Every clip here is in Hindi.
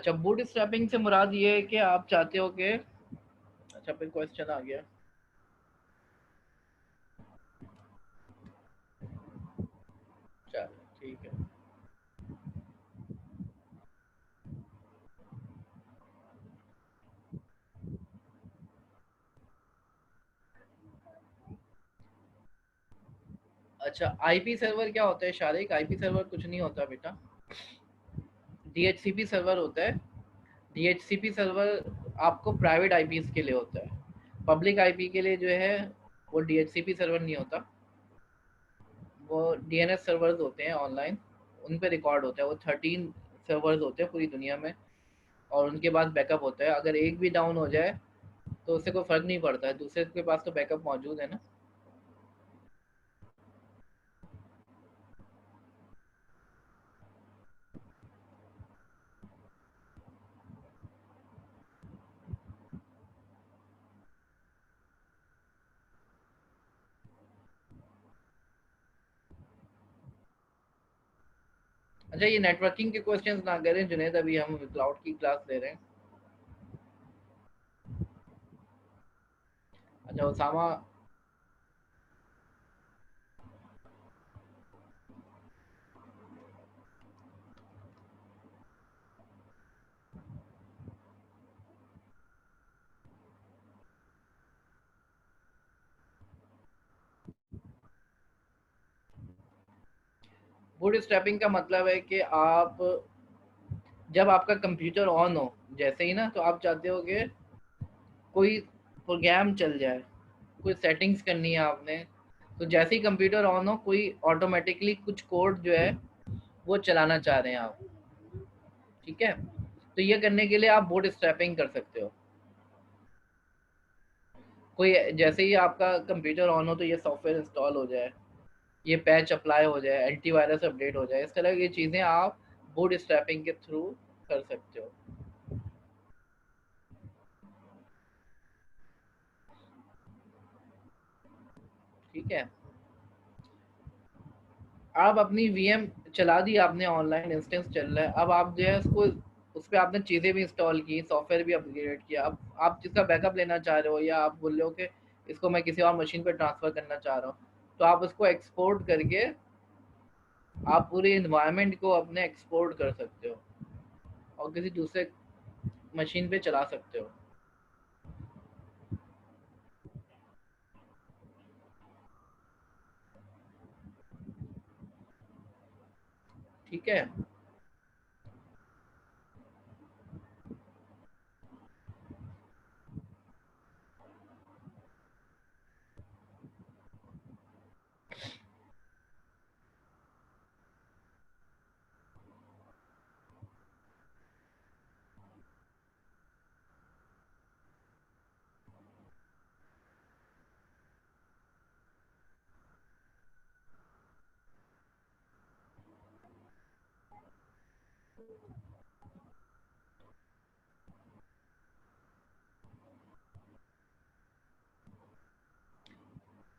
अच्छा, बूट स्ट्रैपिंग से मुराद ये है कि आप चाहते हो कि, अच्छा फिर क्वेश्चन आ गया। चलो ठीक है। अच्छा, आईपी सर्वर क्या होता है शारिक? आईपी सर्वर कुछ नहीं होता बेटा, डीएचसीपी सर्वर होता है। डीएचसीपी सर्वर आपको प्राइवेट आईपीस के लिए होता है, पब्लिक आईपी के लिए जो है वो डीएचसीपी सर्वर नहीं होता, वो डीएनएस सर्वर्स होते हैं ऑनलाइन, उन पे रिकॉर्ड होता है। वो 13 सर्वर्स होते हैं पूरी दुनिया में, और उनके पास बैकअप होता है। अगर एक भी डाउन हो जाए तो उससे कोई फर्क नहीं पड़ता है, दूसरे के पास तो बैकअप मौजूद है ना। अच्छा, ये नेटवर्किंग के क्वेश्चंस ना करें जुनेद, अभी हम क्लाउड की क्लास ले रहे हैं। अच्छा उसामा, बूट स्ट्रैपिंग का मतलब है कि आप, जब आपका कंप्यूटर ऑन हो जैसे ही ना, तो आप चाहते हो कि कोई प्रोग्राम चल जाए, कोई सेटिंग्स करनी है आपने, तो जैसे ही कंप्यूटर ऑन हो कोई ऑटोमेटिकली कुछ कोड जो है वो चलाना चाह रहे हैं आप, ठीक है। तो ये करने के लिए आप बूट स्ट्रैपिंग कर सकते हो। कोई जैसे ही आपका कंप्यूटर ऑन हो तो ये सॉफ्टवेयर इंस्टॉल हो जाए, ये पैच अप्लाई हो जाए, एंटीवायरस अपडेट हो जाए, इस तरह की चीज़ें आप बूट स्ट्रैपिंग के थ्रू कर सकते हो, ठीक है। आप अपनी वीएम चला दी आपने, ऑनलाइन इंस्टेंस चल रहा है, अब आप जो है उसको, उस पर आपने चीज़ें भी इंस्टॉल की, सॉफ्टवेयर भी अपग्रेड किया, अब आप जिसका बैकअप लेना चाह रहे हो, या आप बोल रहे हो कि इसको मैं किसी और मशीन पर ट्रांसफ़र करना चाह रहा हूँ, तो आप उसको एक्सपोर्ट करके आप पूरे इन्वायरमेंट को अपने एक्सपोर्ट कर सकते हो और किसी दूसरे मशीन पे चला सकते हो, ठीक है।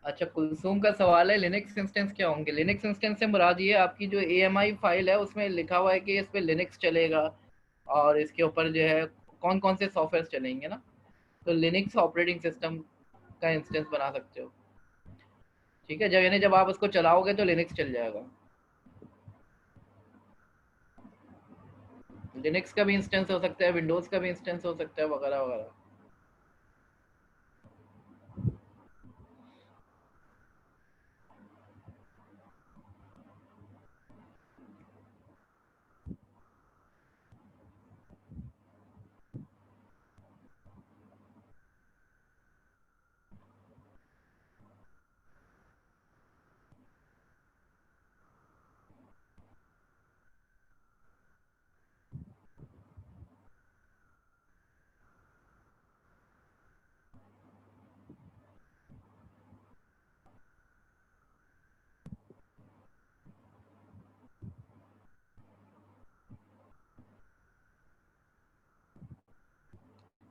अच्छा, कुलसुम का सवाल है लिनक्स इंस्टेंस क्या होंगे। लिनक्स इंस्टेंस से मुराद ये आपकी जो AMI फाइल है उसमें लिखा हुआ है कि इस पे लिनक्स चलेगा, और इसके ऊपर जो है कौन कौन से सॉफ्टवेयर चलेंगे ना, तो लिनक्स ऑपरेटिंग सिस्टम का इंस्टेंस बना सकते हो, ठीक है। जब यानी जब आप उसको चलाओगे तो लिनक्स चल जाएगा। लिनक्स का भी इंस्टेंस हो सकता है, विंडोज़ का भी इंस्टेंस हो सकता है, वगैरह वगैरह।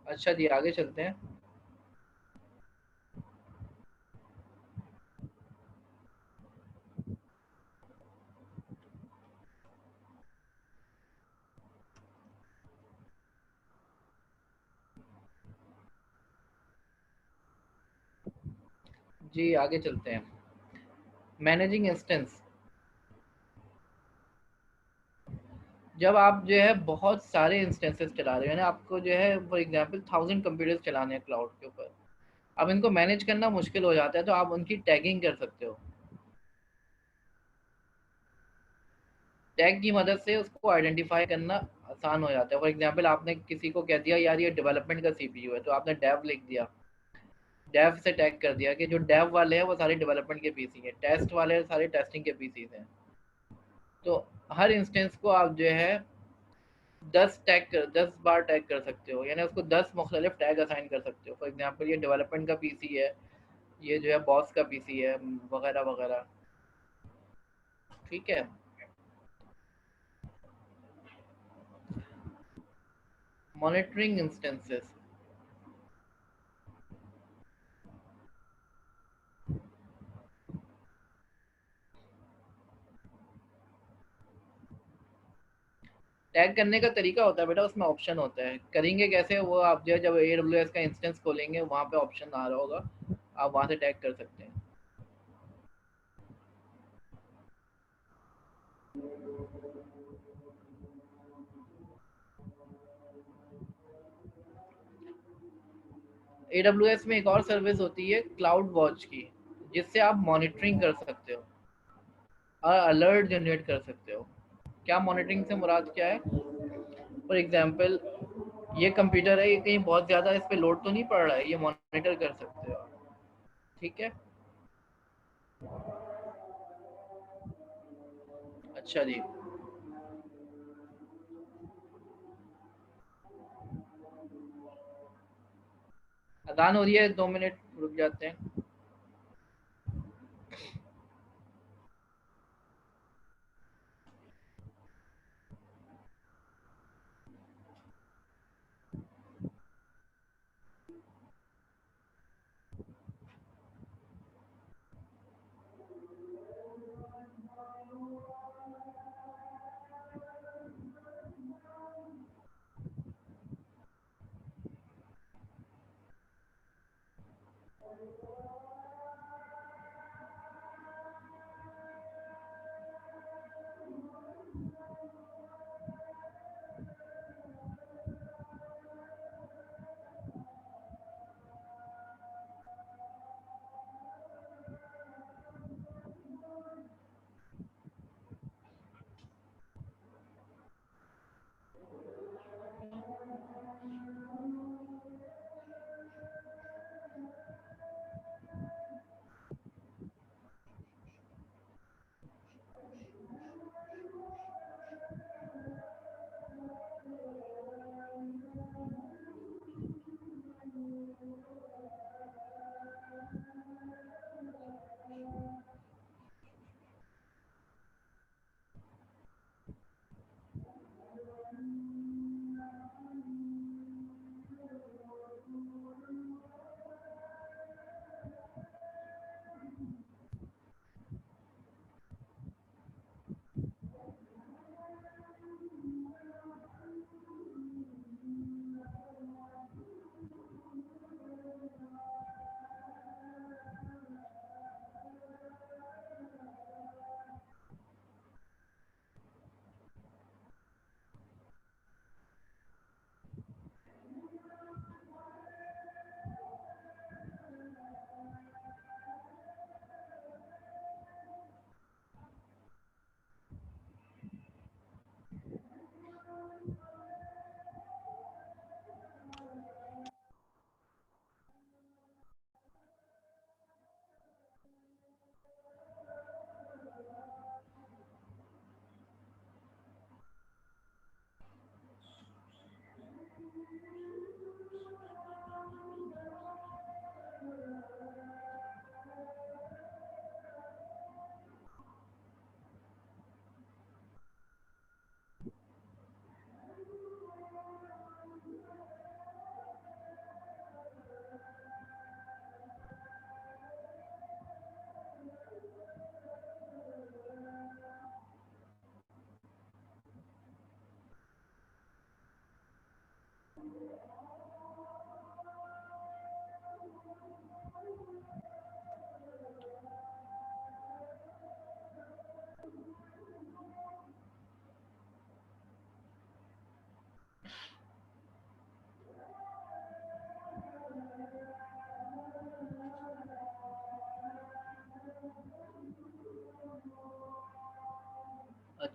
अच्छा जी, आगे चलते हैं। जी आगे चलते हैं। मैनेजिंग इंस्टेंस, जब आप जो है बहुत सारे इंस्टेंसेस चला रहे हो, ना आपको जो है फॉर एग्जांपल 1000 कंप्यूटर्स चलाने हैं क्लाउड के ऊपर, अब इनको मैनेज करना मुश्किल हो जाता है, तो आप उनकी टैगिंग कर सकते हो। टैग की मदद से उसको आइडेंटिफाई करना आसान हो जाता है। फॉर एग्जांपल आपने किसी को कह दिया यार ये डेवलपमेंट का सीपीयू है, तो आपने डेव लिख दिया, डेव से टैग कर दिया कि जो डेव वाले हैं वो सारे डेवलपमेंट के पीसी हैं, टेस्ट वाले सारे टेस्टिंग के पीसी हैं। तो हर इंस्टेंस को आप जो है 10 बार टैग कर सकते हो, यानी उसको 10 मुख्तलिफ टैग असाइन कर सकते हो। फॉर एग्जांपल ये डेवलपमेंट का पीसी है, ये जो है बॉस का पीसी है, वगैरह वगैरह। ठीक है। मॉनिटरिंग इंस्टेंसेस, टैग करने का तरीका होता है बेटा, उसमें ऑप्शन होता है। करेंगे कैसे वो, आप जो है जब AWS का इंस्टेंस खोलेंगे वहाँ पे ऑप्शन आ रहा होगा, आप वहाँ से टैग कर सकते हैं। AWS में एक और सर्विस होती है क्लाउड वॉच की, जिससे आप मॉनिटरिंग कर सकते हो और अलर्ट जनरेट कर सकते हो। क्या मॉनिटरिंग से मुराद क्या है? फॉर एग्जांपल ये कंप्यूटर है, ये कहीं बहुत ज़्यादा इस पे लोड तो नहीं पड़ रहा है, ये मॉनिटर कर सकते हो आप। ठीक है। अच्छा जी। अजान हो रही है, 2 मिनट रुक जाते हैं।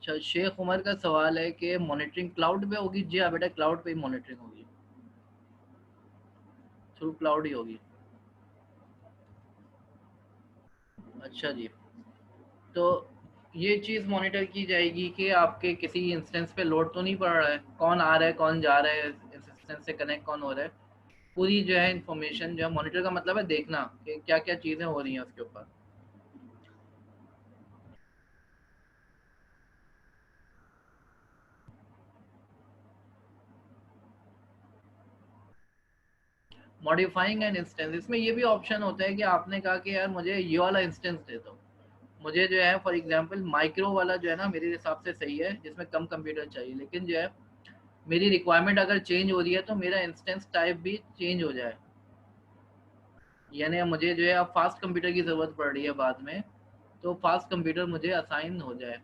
अच्छा, शेख उमर का सवाल है कि मॉनिटरिंग क्लाउड पे होगी? जी हाँ बेटा, क्लाउड पे ही मॉनिटरिंग होगी, थ्रू क्लाउड ही होगी। अच्छा जी, तो ये चीज़ मॉनिटर की जाएगी कि आपके किसी इंस्टेंस पे लोड तो नहीं पड़ रहा है, कौन आ रहा है कौन जा रहा है, इस इंस्टेंस से कनेक्ट कौन हो रहा है, पूरी जो है इन्फॉर्मेशन जो है, मॉनिटर का मतलब है देखना कि क्या क्या चीज़ें हो रही हैं उसके ऊपर। मॉडिफाइंग एन इंस्टेंस, इसमें ये भी ऑप्शन होता है कि आपने कहा कि यार मुझे ये वाला इंस्टेंस दे दो, मुझे जो है फॉर एग्जांपल माइक्रो वाला जो है ना मेरे हिसाब से सही है, जिसमें कम कंप्यूटर चाहिए, लेकिन जो है मेरी रिक्वायरमेंट अगर चेंज हो रही है तो मेरा इंस्टेंस टाइप भी चेंज हो जाए, यानी मुझे जो है अब फास्ट कंप्यूटर की ज़रूरत पड़ रही है बाद में, तो फास्ट कंप्यूटर मुझे असाइन हो जाए,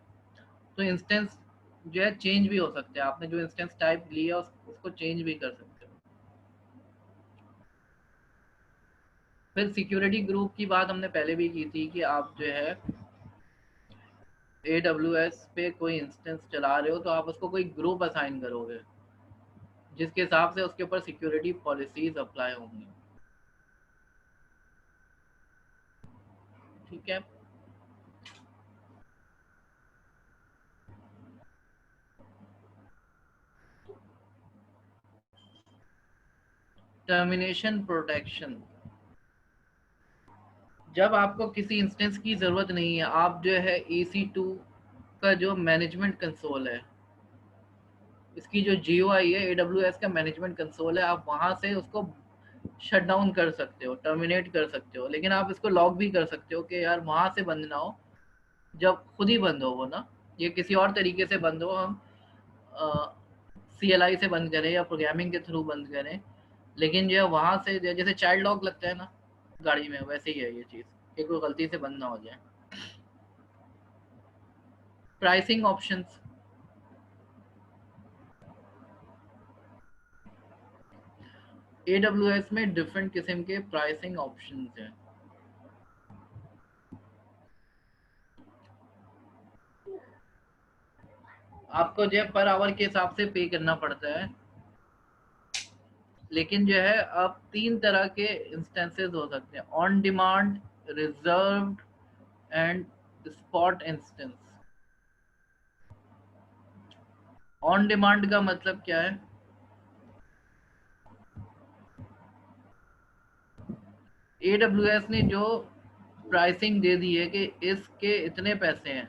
तो इंस्टेंस जो है चेंज भी हो सकते हैं, आपने जो इंस्टेंस टाइप लिया उसको चेंज भी कर सकते हो। फिर सिक्योरिटी ग्रुप की बात हमने पहले भी की थी कि आप जो है AWS पे कोई इंस्टेंस चला रहे हो तो आप उसको कोई ग्रुप असाइन करोगे, जिसके हिसाब से उसके ऊपर सिक्योरिटी पॉलिसीज अप्लाई होंगी। ठीक है, टर्मिनेशन प्रोटेक्शन, जब आपको किसी इंस्टेंस की ज़रूरत नहीं है, आप जो है EC2 का जो मैनेजमेंट कंसोल है, इसकी जो GUI है, AWS का मैनेजमेंट कंसोल है, आप वहाँ से उसको शट डाउन कर सकते हो, टर्मिनेट कर सकते हो, लेकिन आप इसको लॉक भी कर सकते हो कि यार वहाँ से बंद ना हो, जब खुद ही बंद हो वो ना, ये किसी और तरीके से बंद हो, हम CLI से बंद करें या प्रोग्रामिंग के थ्रू बंद करें, लेकिन जो है वहाँ से जैसे चाइल्ड लॉक लगता है ना गाड़ी में, वैसे ही है ये चीज़ कि कोई गलती से बंद ना हो जाए। प्राइसिंग ऑप्शंस, AWS में डिफरेंट किस्म के प्राइसिंग ऑप्शंस हैं, आपको जो है पर आवर के हिसाब से पे करना पड़ता है, लेकिन जो है अब 3 तरह के इंस्टेंसेस हो सकते हैं, on demand, reserved and spot instance. On demand का मतलब क्या है? AWS ने जो प्राइसिंग दे दी है कि इसके इतने पैसे हैं,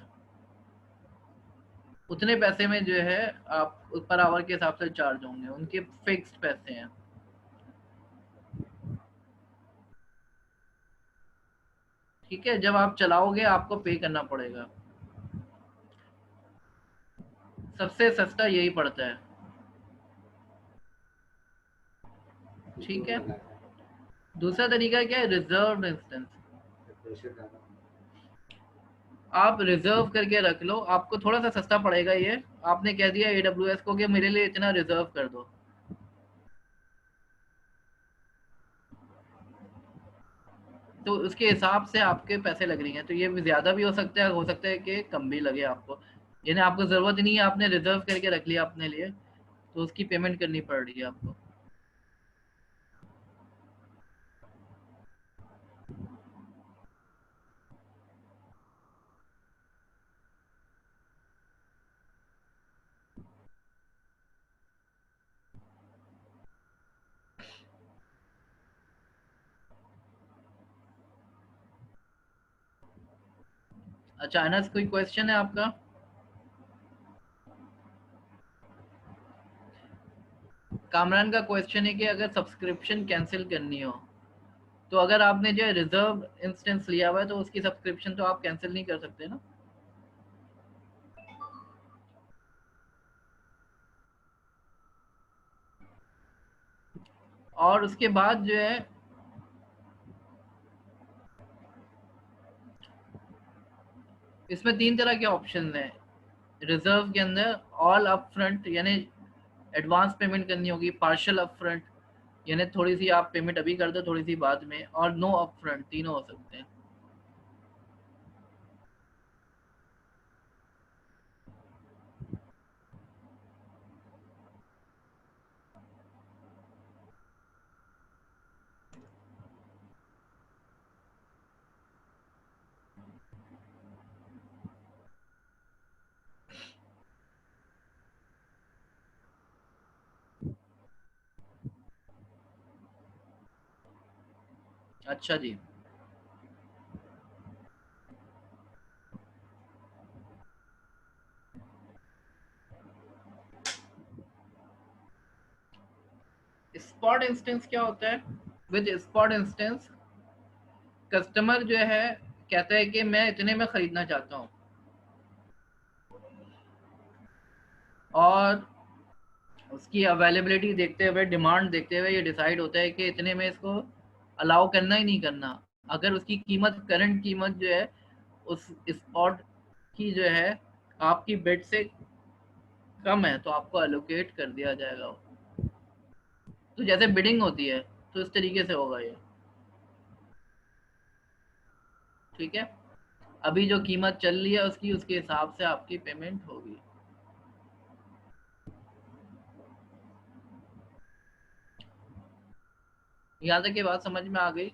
उतने पैसे में जो है आप पर आवर के हिसाब से चार्ज होंगे, उनके फिक्स्ड पैसे हैं। ठीक है, जब आप चलाओगे आपको पे करना पड़ेगा, सबसे सस्ता यही पड़ता है। ठीक है, दूसरा तरीका क्या है? रिजर्व्ड इंस्टेंस, आप रिजर्व करके रख लो, आपको थोड़ा सा सस्ता पड़ेगा ये, आपने कह दिया AWS को कि मेरे लिए इतना रिजर्व कर दो, तो उसके हिसाब से आपके पैसे लग रही हैं, तो ये ज़्यादा भी हो सकता है कि कम भी लगे आपको, यानी आपको ज़रूरत नहीं है, आपने रिजर्व करके रख लिया अपने लिए, तो उसकी पेमेंट करनी पड़ रही है आपको। अच्छा अनस, कोई क्वेश्चन है आपका? कामरान का क्वेश्चन है कि अगर सब्सक्रिप्शन कैंसिल करनी हो, तो अगर आपने जो है रिजर्व इंस्टेंस लिया हुआ है तो उसकी सब्सक्रिप्शन तो आप कैंसिल नहीं कर सकते ना। और उसके बाद जो है इसमें 3 तरह के ऑप्शन हैं रिजर्व के अंदर, ऑल अप फ्रंट यानी एडवांस पेमेंट करनी होगी, पार्शियल अप फ्रंट यानी थोड़ी सी आप पेमेंट अभी कर दो थोड़ी सी बाद में, और नो अप फ्रंट, तीनों हो सकते हैं। अच्छा जी। स्पॉट इंस्टेंस क्या होता है? विद स्पॉट इंस्टेंस कस्टमर जो है कहता है कि मैं इतने में खरीदना चाहता हूँ, और उसकी अवेलेबिलिटी देखते हुए, डिमांड देखते हुए ये डिसाइड होता है कि इतने में इसको अलाउ करना ही नहीं करना। अगर उसकी कीमत, करंट कीमत जो है उस स्पॉट की जो है आपकी बिड से कम है, तो आपको एलोकेट कर दिया जाएगा। तो जैसे बिडिंग होती है, तो इस तरीके से होगा ये। ठीक है, अभी जो कीमत चल रही है उसकी, उसके हिसाब से आपकी पेमेंट होगी। यहाँ तक ये बात समझ में आ गई?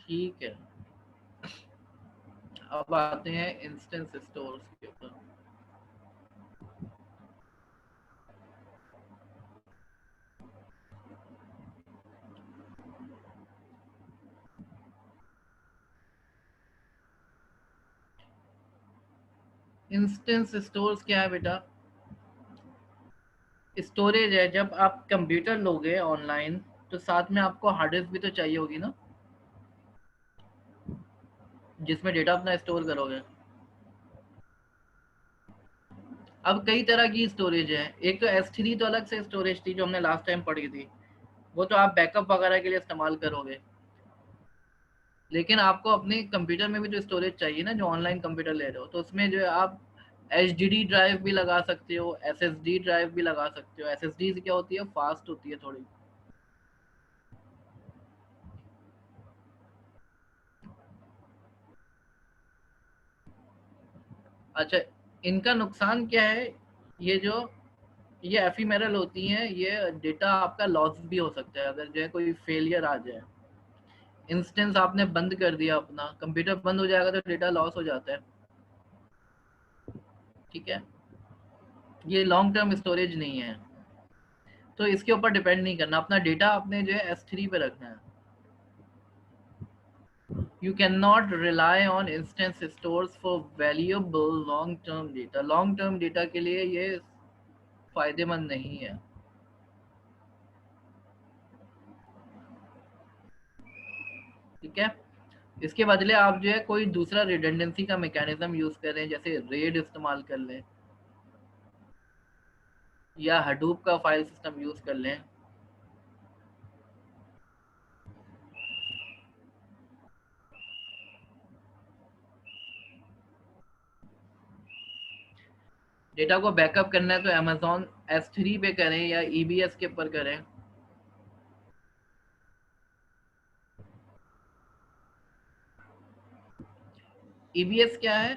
ठीक है, अब आते हैं इंस्टेंस स्टोर्स के ऊपर। इंस्टेंस स्टोर्स क्या है बेटा? स्टोरेज है। जब आप कंप्यूटर लोगे ऑनलाइन, तो साथ में आपको हार्ड डिस्क भी तो चाहिए होगी ना, जिसमें डेटा अपना स्टोर करोगे। अब कई तरह की स्टोरेज है। एक तो S3 तो अलग से स्टोरेज थी जो हमने लास्ट टाइम पढ़ी थी, वो तो आप बैकअप वगैरह के लिए इस्तेमाल करोगे। लेकिन आपको अपने कंप्यूटर में भी तो स्टोरेज चाहिए ना, जो ऑनलाइन कंप्यूटर ले रहे हो, तो उसमें जो है आप HDD ड्राइव भी लगा सकते हो, SSD ड्राइव भी लगा सकते हो। SSD क्या होती है, फास्ट होती है थोड़ी। अच्छा, इनका नुकसान क्या है? ये जो ये एफीमेरल होती हैं, ये डेटा आपका लॉस भी हो सकता है अगर जो है कोई फेलियर आ जाए। इंस्टेंस आपने बंद कर दिया, अपना कंप्यूटर बंद हो जाएगा तो डेटा लॉस हो जाता है। ठीक है, ये लॉन्ग टर्म स्टोरेज नहीं है, तो इसके ऊपर डिपेंड नहीं करना। अपना डेटा आपने जो है S3 पे रखना है। You can not rely on instance stores for valuable long term data. Long term data के लिए ये फायदेमंद नहीं है। ठीक है, इसके बदले आप जो है कोई दूसरा रिडंडेंसी का मैकेनिज्म यूज करें, जैसे रेड इस्तेमाल कर लें, या हडूप का फाइल सिस्टम यूज कर लें। डेटा को बैकअप करना है तो अमेजोन S3 पे करें या EBS के ऊपर करें। EBS क्या है?